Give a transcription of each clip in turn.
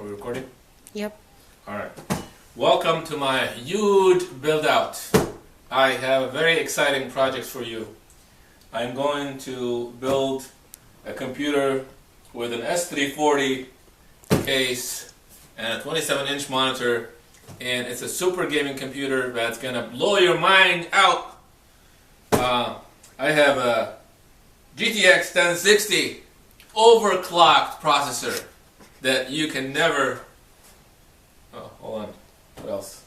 Are we recording? Yep. Alright. Welcome to my huge build out. I have a very exciting project for you. I'm going to build a computer with an S340 case and a 27-inch monitor, and it's a super gaming computer that's gonna blow your mind out. I have a GTX 1060 overclocked processor that you can never... Oh, hold on. What else?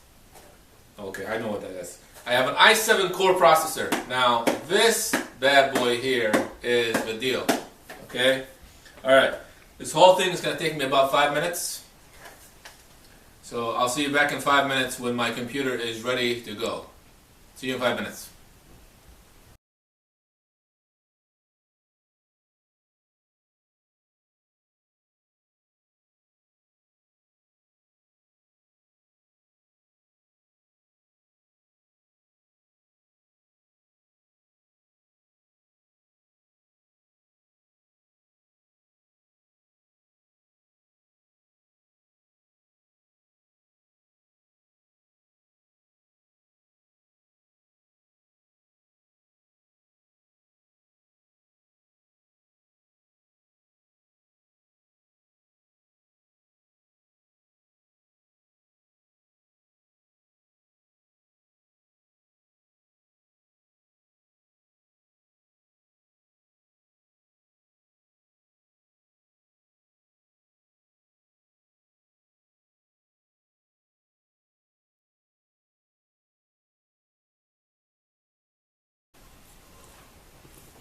Okay, I know what that is. I have an i7 core processor. Now, this bad boy here is the deal. Okay? Alright. This whole thing is going to take me about 5 minutes. So, I'll see you back in 5 minutes when my computer is ready to go. See you in 5 minutes.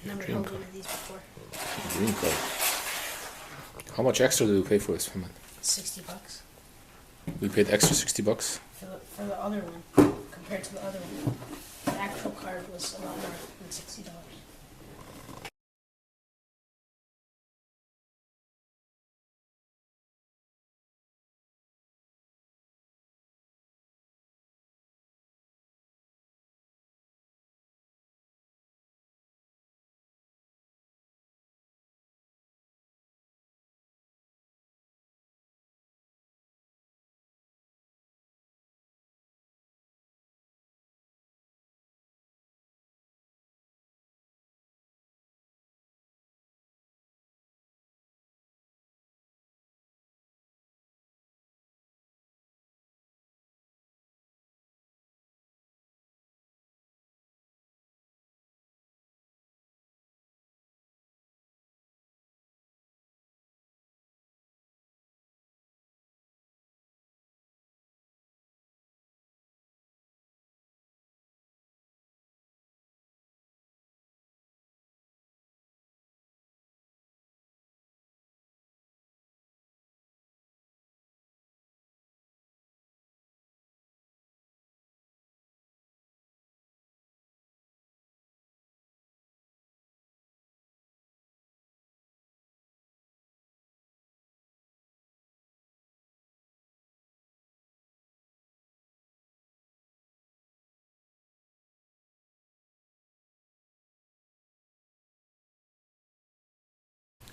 Never held one of these before. Green card. How much extra do we pay for this, man? $60 We paid extra $60? for the other one compared to the other one. The actual card was a lot more than $60.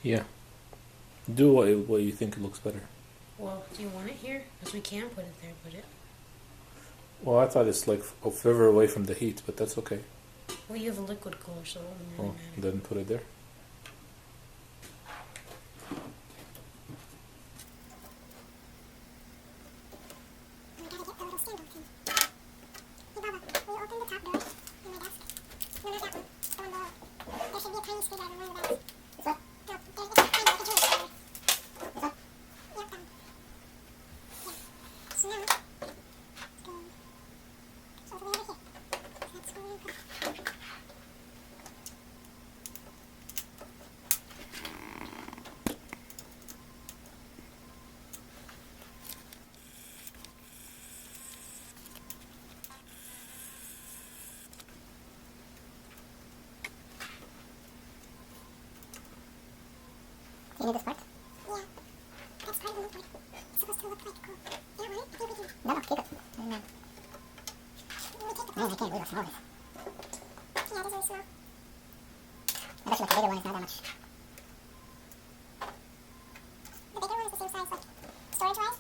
Yeah. Do what you think looks better. Well, do you want it here? Because we can put it there, put it. Well, I thought it's like further away from the heat, but that's okay. Well, you have a liquid cooler, so it wouldn't really matter. Then put it there. You need this part? Yeah. That's part of the wood. It's supposed to look like cool. You don't want it? I think we can... No, keep it. Doesn't matter. Will we take the plastic? Man, I can't believe how small it is. Yeah, it is very small. I bet you like the bigger one is not that much. The bigger one is the same size, like, storage-wise.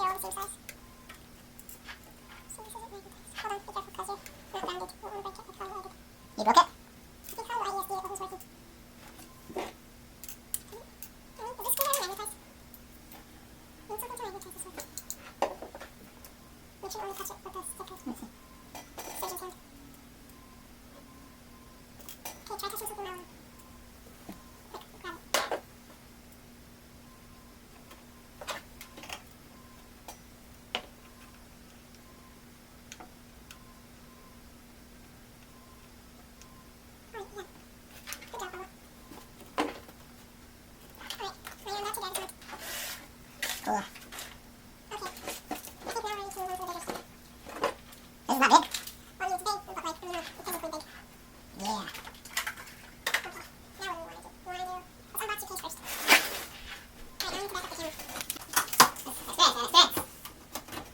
should only touch it with the sticker. Let's see. Station's hand. Okay, try touching something else. Quick, grab it. Alright, yeah. Good job, Bella. Alright, now you're not too bad, it's Cool. okay. I think now we're ready to move on to the bigger stuff. This is not big? Well, I mean, it's big, but like, I don't know, it's technically big. Yeah. Okay, now what do we want to do? We want to do, let's unbox your case first. Alright, now we need to back up the camera.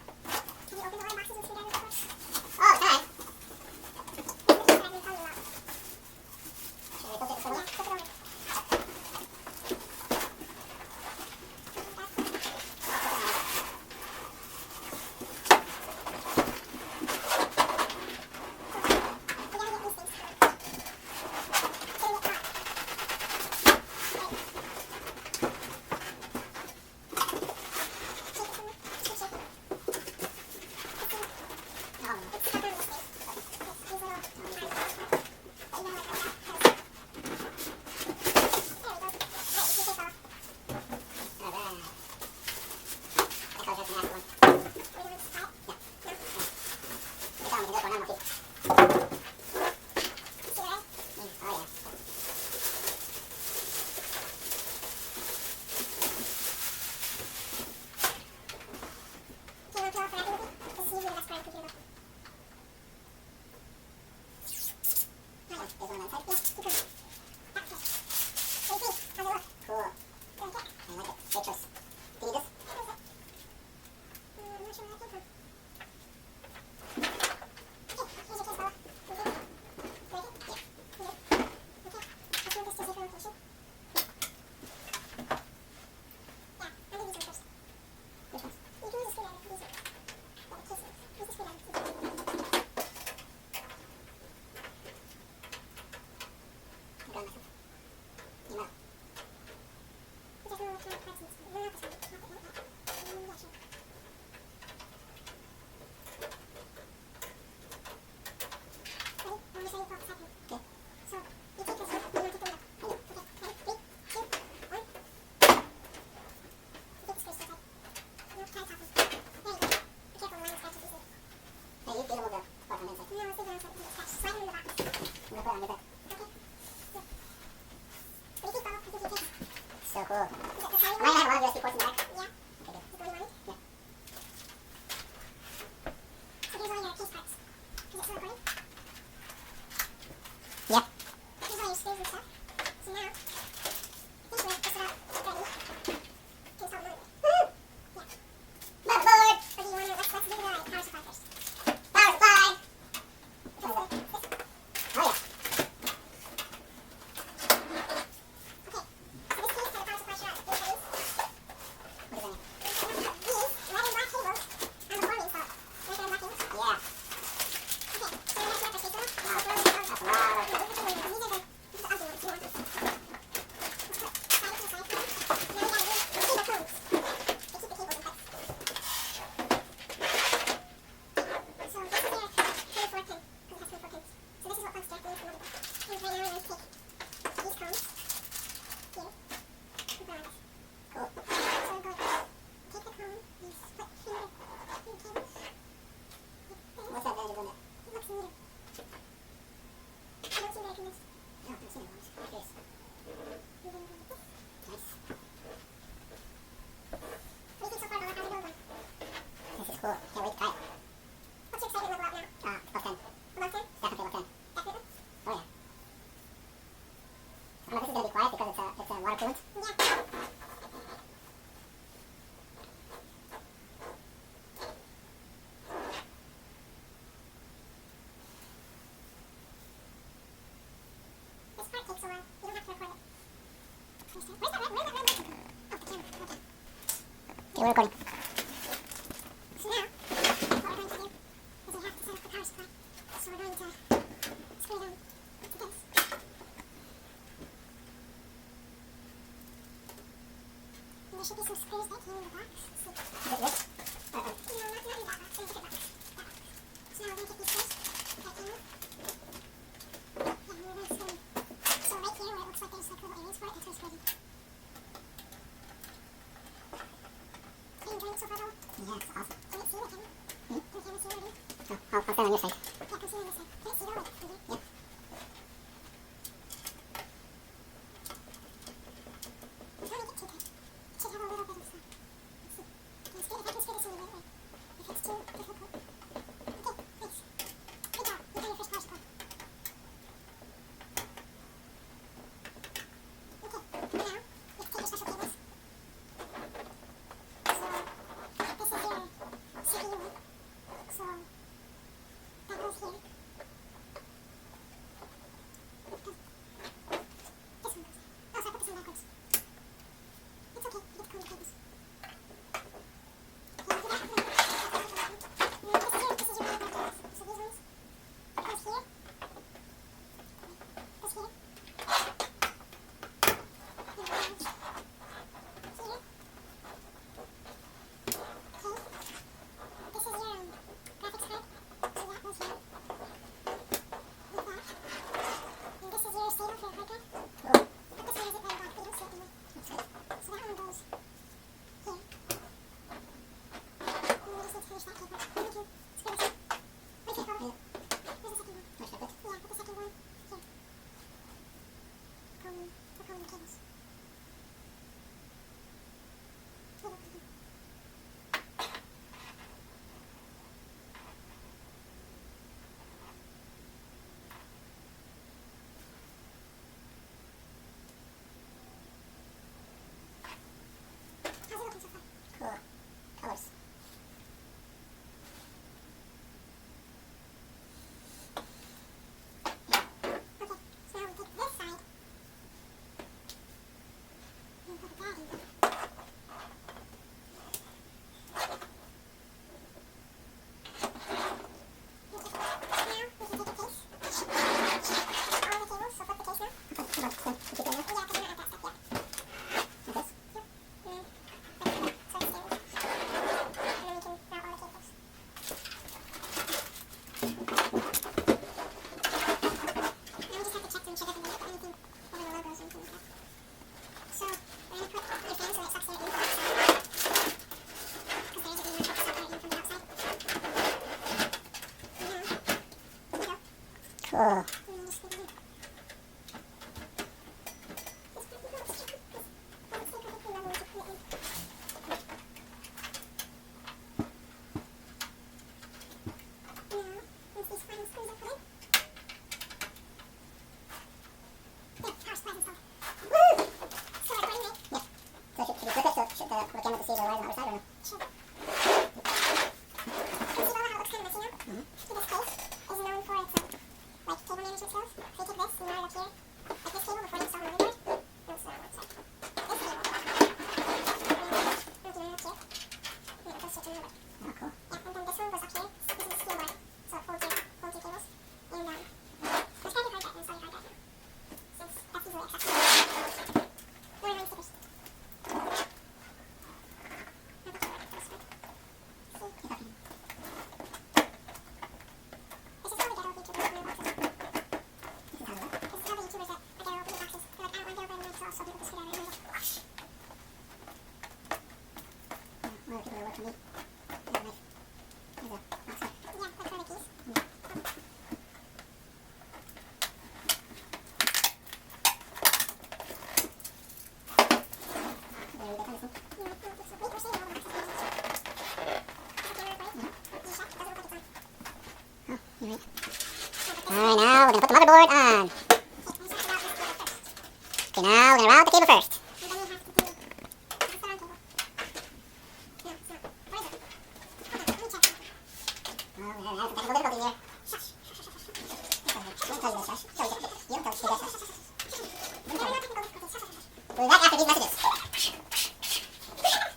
Experience. Can you open the other boxes with screwdrivers before? Oh, time. This is the case that I've been telling you about. Should we flip it Yeah, flip it over. We gotta get these things. It's gonna get hot. Shake it some more. Just shake it. It's stuck on this thing. These little ties. But you gotta like that. There we go. Alright, you can take off. Alright. That color has the nasty one. Are you going to try it? Yeah. No? You're telling me to do it for now, Monkey. You see what I? Oh, yeah. Do you want to peel off the wrapping with me? This is usually the best part of the computer book. There's one on that side. Yeah, keep going. That's it. What do you think? How's it look? Cool. You like it? I like it. Great choice. Do you need this? What is it? I'm not sure where that came from. Okay, here's your case, Bella. You think? You like it? Yeah. You do? Okay, let's move this to safer location. Yeah, undo these ones first. Which ones? You can use a screwdriver for these ones. Yeah, the case ones. Use the screwdriver for these ones. I'm going myself. You know. You just want to count parts and stuff. No, not this one. Not that. Yeah, sure. Ready? I'm just ready to pull out the second. Okay. So, you take this one, you want to take the middle. I know. Okay, ready? 3, 2, 1. You get the screws to the side. No, try the top one. There you go. Be careful, the line scratches easily. Hey, you can move the part on the inside. No, let's leave it on so it doesn't scratch. Slide it in the box. I'm gonna put it on your back. Okay. Yeah. What do you think, Bella? I think you take. So cool. Is it the tiny Am I one? gonna have a lot of USB ports in the back? Yeah. Okay, good. Is it the one you wanted? Yeah. So here's all your case parts. Is it still recording? Yep. Here's all your screws and stuff. So now, I think we're just about ready to install the monitor. Woo! Yeah. Motherboard! Or do you want to, let's do the power supply first. Power supply! This one. This one. Oh, yeah. Okay. So this case has a power supply shroud. Do you want these? What is in it? These red and black cables on the board installed. You like the red and black cables? Yeah. Okay. So we're going to connect our spacer up. Wow. These are the ugly ones. Let's put slide it to the side for them. Now we gotta use cable cones to keep the cables in place. So this is your 24 pin, because it has 24 pins. So this is what plugs directly into the motherboard. And right now we're going to take these cones here, and put them on this. Cool. So we'll go take the cone and split through the cables. Like What's this. that value on it? It looks neater. I don't seem very convinced. No, I've seen it once. I'm curious. We're going to go like this. Nice. What do you think so far, Bella? How's it going? This is cool. Can't wait to try it. What's your excitement level out now? Plus 10. Above 10? Definitely above 10. Definitely? Oh, yeah. I don't know if this is gonna be quiet because it's water coolant. Yeah. This part takes a while. You don't have to record it. Where's that red light? Oh, the camera. Okay. Okay, we're recording. So now, what we're going to do is we have to set up the power supply. So we're going to screw down to this. there should be some screws that came in the box. Let's see. Is it this? No, not in that box. In a different box. That box. So now we're going to take these screws that came in. Yeah, and we're going to screw them. So right here where it looks like there's like little areas for it, that's where it's screwed in. Are you enjoying it so far, though? Yeah, it's awesome. Can it see the camera? Hmm? Can the camera see already? Oh, I'll stand on your side. Yeah, come see on this side. Can it see though? Like, from here? Yeah. Don't make it too tight. It should have a little bit of some. Let's see. If I can screw this in the right way. If it's too difficult. Okay, thanks. Good job. You got your first project done. Okay, now you have to take your special cables. So this is your CPU one. So that goes here. This one goes. Oh, so I put this in backwards. It's okay. You get to clean the cables. Yeah, do that. This is your other cables. So these ones goes here. Goes here. And it goes here. Okay. This is your graphics card. So that goes here. Like that. And this is your stable for your hard drive. Cool. But this one has it right above. You don't see it anymore. That's good. So that one goes here. And we just need to finish that cable. And we can screw this in. Wait, wait, hold on. Where's the second one? Much like this. Yeah, put the second one here. We're calling the cables. Here, we'll put it in. How's it looking so far? Cool. Colors. Okay, so now we take this side and put that in. Now we can take a case. All the cables, so flip the case now. Okay, hold on. So, you keep going now? Yeah, because we're not at that step yet. Like this? Yep. And then flip it, so it's stable. And then we can route all the cables. Now we just have to check to make sure that we didn't put anything over the logos or anything like that. So we're going to put your fan so that it sucks air in from the outside. Because there's a green one that sucks air in from the outside. And now, here we go. Cool. And then just screw it in. This part is not strong. This doesn't stay perfectly level once you put it in. Now, once these final screws are put in, there, power supply's installed. Woo! So recording, right? Yeah. So should we flip it so should the camera see the wires on the other side or no? Sure. Can you see how it looks kind of messy now? Mhm. See, this case is known for its like cable management skills. So you take this and wire it up here, like this cable before you install the motherboard. No, it's not on one side. This cable. And you wire it up here, and it goes straight to the motherboard. Oh, cool. Yeah, and then this one goes up here. This is a steel board, so it holds your cables. And let's grab your hard drive and install your hard drive now, since that's easily accessible. We're running stickers. Now put your hard drive first, right? See? Keep talking. This is how we get all the YouTubers in their boxes. This is how it works. This is how the YouTubers that get all the boxes. They're like, I don't want to get over the so I'll people to screw it out and go, whoosh. Yeah, more people are working for me. There's a knife. There's a box here. Yeah, like for the keys. There we go. Kind of thing. Yeah, I don't think so. Wait, we're saving all the boxes. Is the camera recording? Mhm. You check? Doesn't look like it's on. Oh, you're right. Yeah, but this Alright, now we're gonna put the motherboard on. okay, we just have to route this cable first. Okay, now we're gonna route the cable first. And then you have to continue. Is this the wrong cable? No, it's not. Where is it? Hold on, let me check something. Well, we have some technical difficulties here. Shush, shush, shush, shush, shush. Don't tell you this, Josh. Tell you this. You don't tell us this. There are no technical difficulties. Shush, shush, shush. We'll be back after these messages.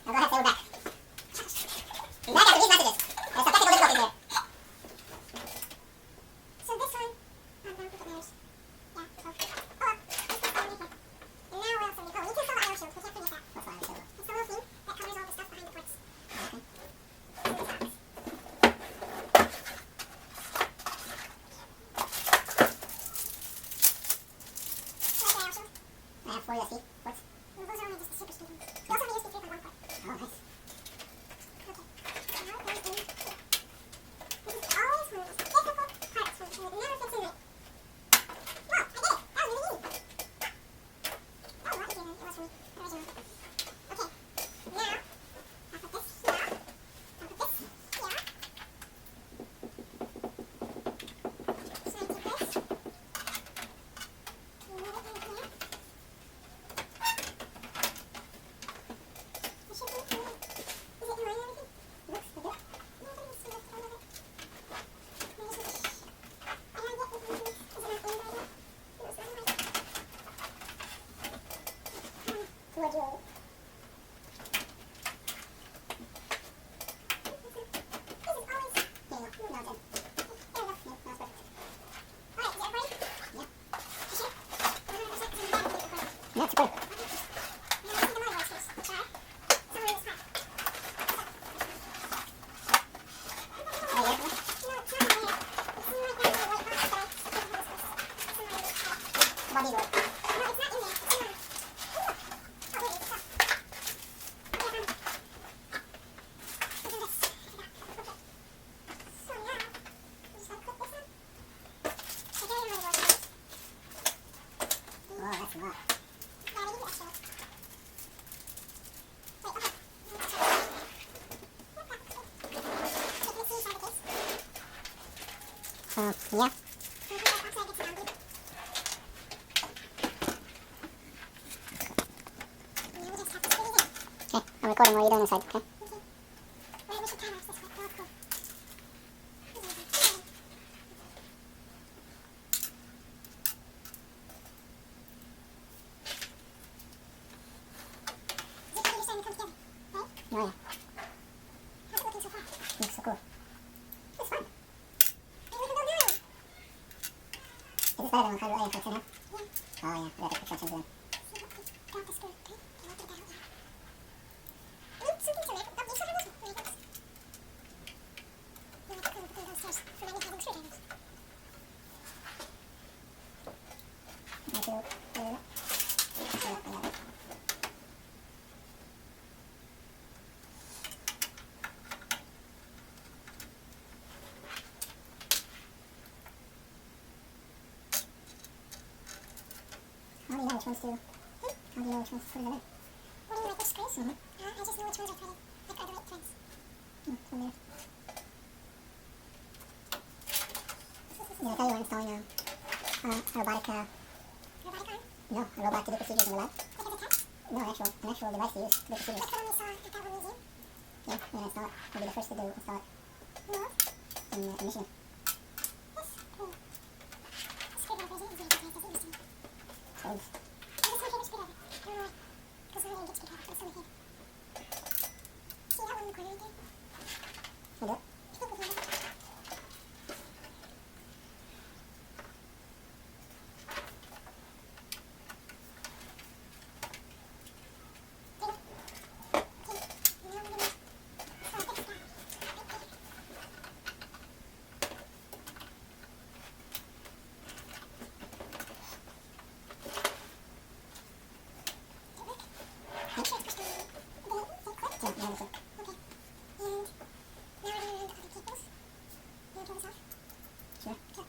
Now go ahead, say we're back. We'll be back after these messages. There's some technical difficulties here. So this one, don't think it matters. Yeah, so. Oh, well, this one's down right here. And now what else do we need? Oh, we need to install the IO shield. We can't forget that. What's the IO shield? It's the little thing Yeah. So we'll put that outside, get some down. And now we just have to screw these in. Okay, I'm recording while you're doing this side, okay? Well, we should time lapse this one. Oh, cool. Is it pretty starting to come together, right? Oh yeah, How's it looking so far? looks so cool. It's fun. Maybe we can build now. Is this better than what I had in Yeah. Oh yeah, I gotta put constructions in. See what we got the screw. Okay. Can I get that out? Yeah. Oops, something's in there. Oh, you still have this one. There it goes. We'll have to put them downstairs for when we have them screwdrivers. I feel, yeah, yeah. How do you know which ones to? How do you know which ones to put in there? What do you like, which screws? Mm-hmm. I just know which ones are threaded. Like, are the right threads. From there. Did I tell you we're installing a robotic, Robotic arm? no, a robot to do procedures in the lab? Like as a tech? No, an actual device to use to do procedures. Like the one we saw at that one museum? Yeah, we're gonna install it. We'll be the first to install it No. in Michigan. Yes. Cool. Screwdrivers are easy to use, does it? Interesting. So, Oh, this is my favorite screwdriver. I don't know why. Because I didn't get screwdriver, but it's still my favorite. See that one in the corner right there? we'll do it. I think we can use it. Yeah, now this one. Sure. Okay.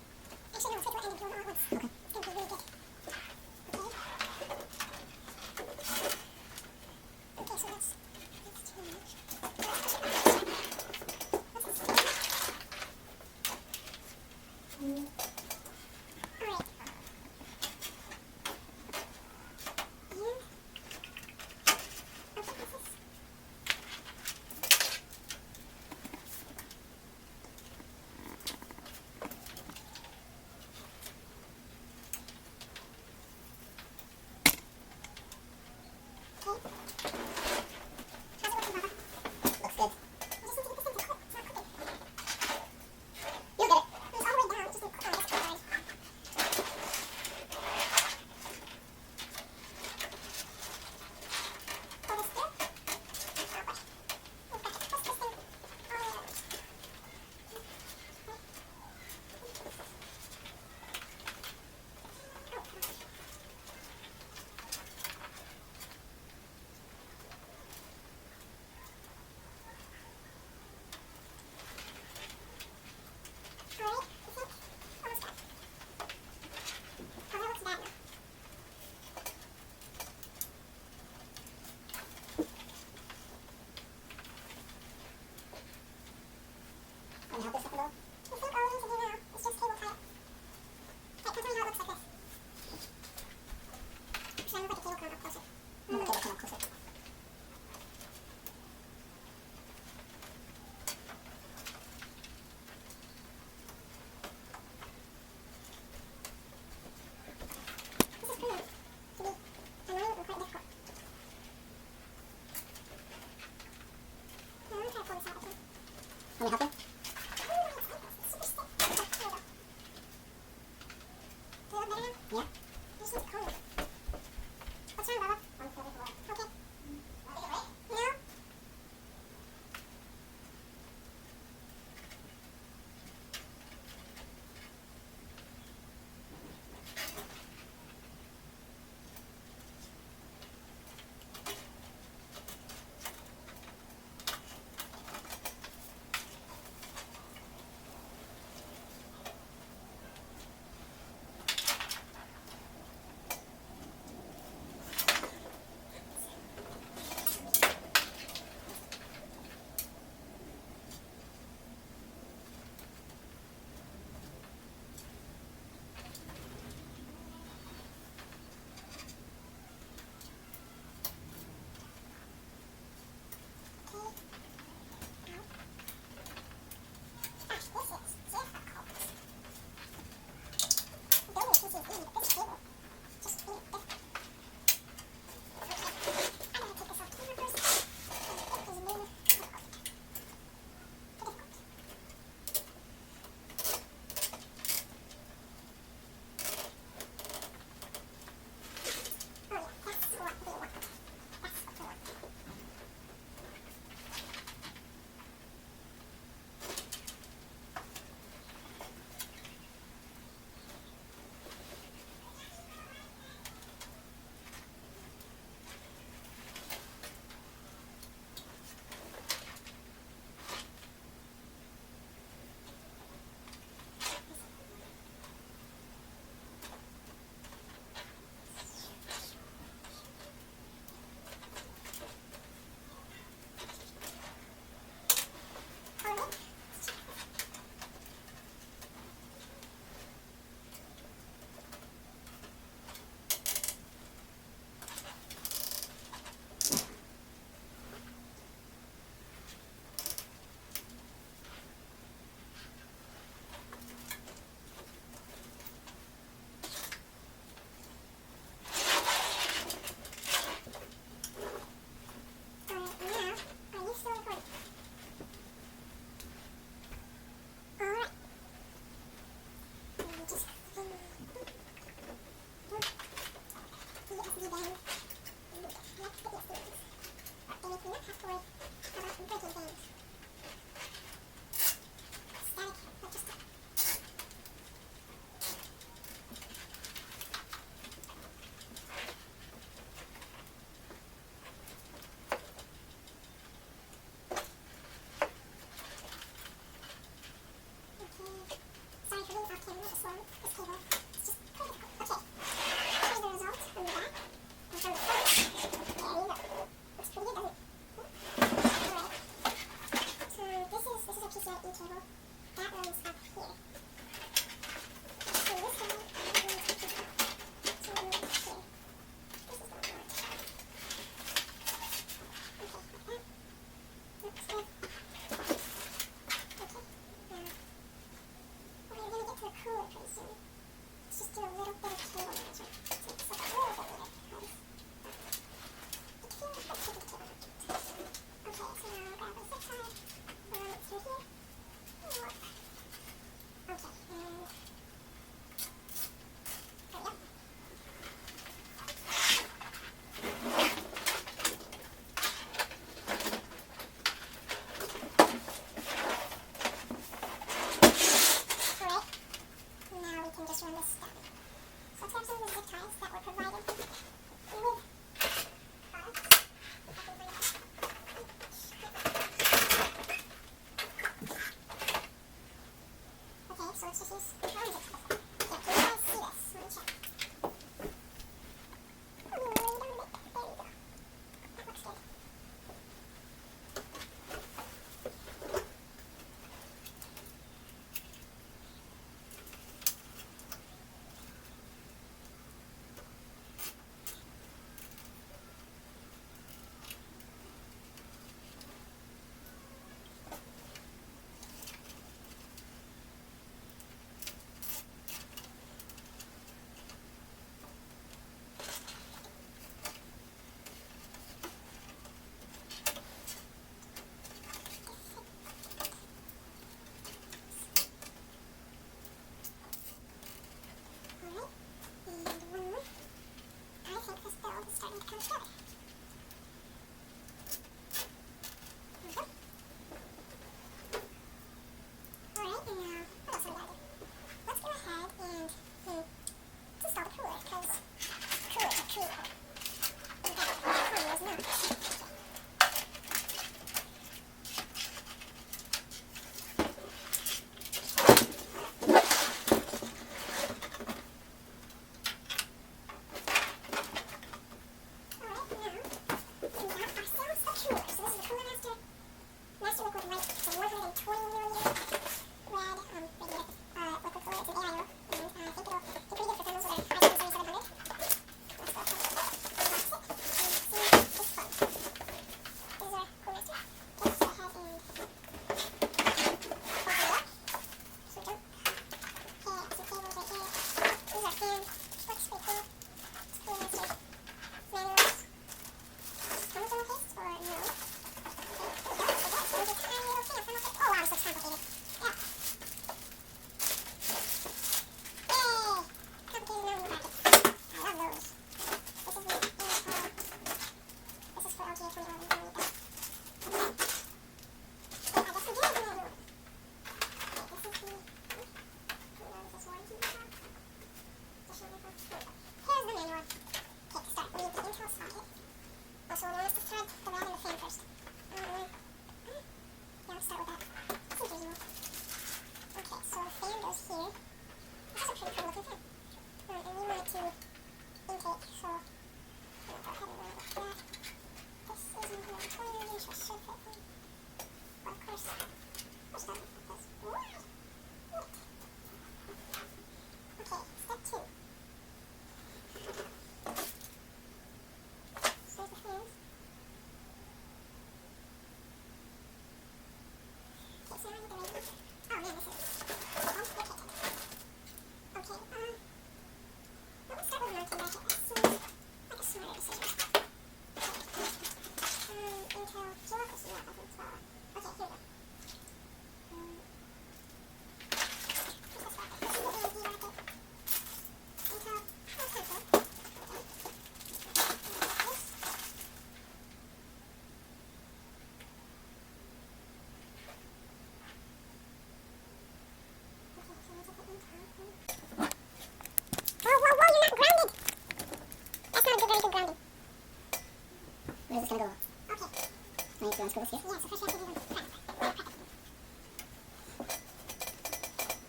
you unscrew this here? Yeah, so first we have to do the prep. Prep it.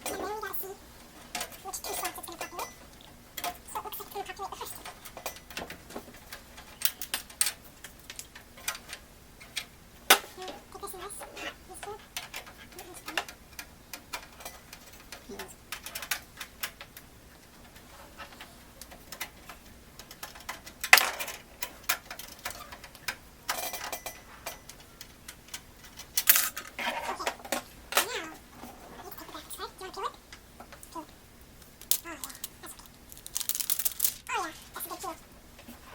And then we gotta see which two slots it's gonna populate. So it looks like it's gonna populate the first two. Take this and this. These two. And this one. Here it is. Okay. Now, you can take the back side. Do you want to peel it? Peel it. Oh yeah, that's okay. Oh yeah, that's a good peel.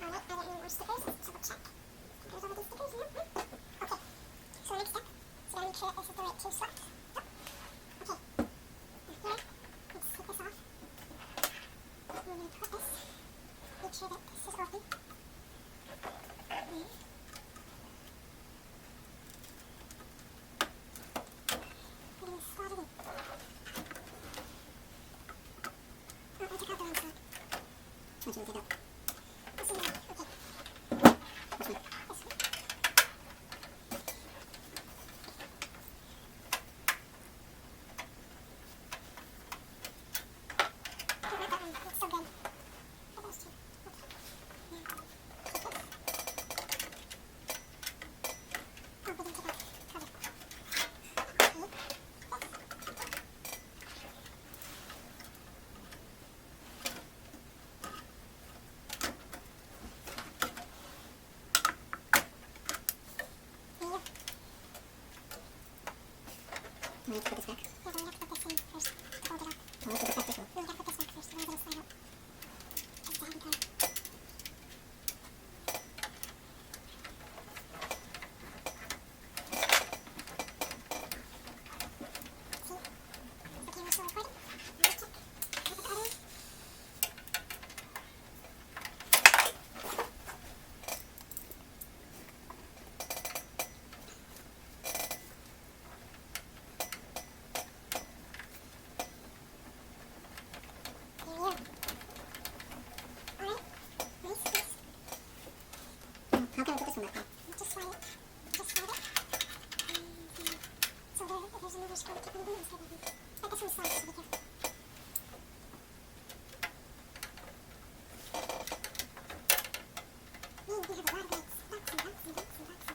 Alright, I didn't need more stickers. Let's double check. There's all of these stickers, yeah. Okay. So next step, so you gotta make sure that this is the right two slots. Yep. Okay. Now here, let's take this off. And we're gonna put this. Make sure that this is open. And we're gonna slot it in. Oh, I took out the wrong slot. What should we take out? This is okay. Which one? This one. Oh, not that one. Looks so good. But those two. Okay. Now, take this. Oh, we didn't take out the cover. Okay. This. There you go. I have to put this back. Yeah, but we have to put this in first to hold it up. Oh, let's put this back this way. No, we gotta put this back first, otherwise it'll slide out. Just to have it go. See? Is the camera still recording? Now check. Now put the other one. There you go. Alright. Nice, nice. How can I put this one back on? Just slide it. Just slide it. And, so there's another screw to keep moving instead of moving. But this one's slides, so be careful.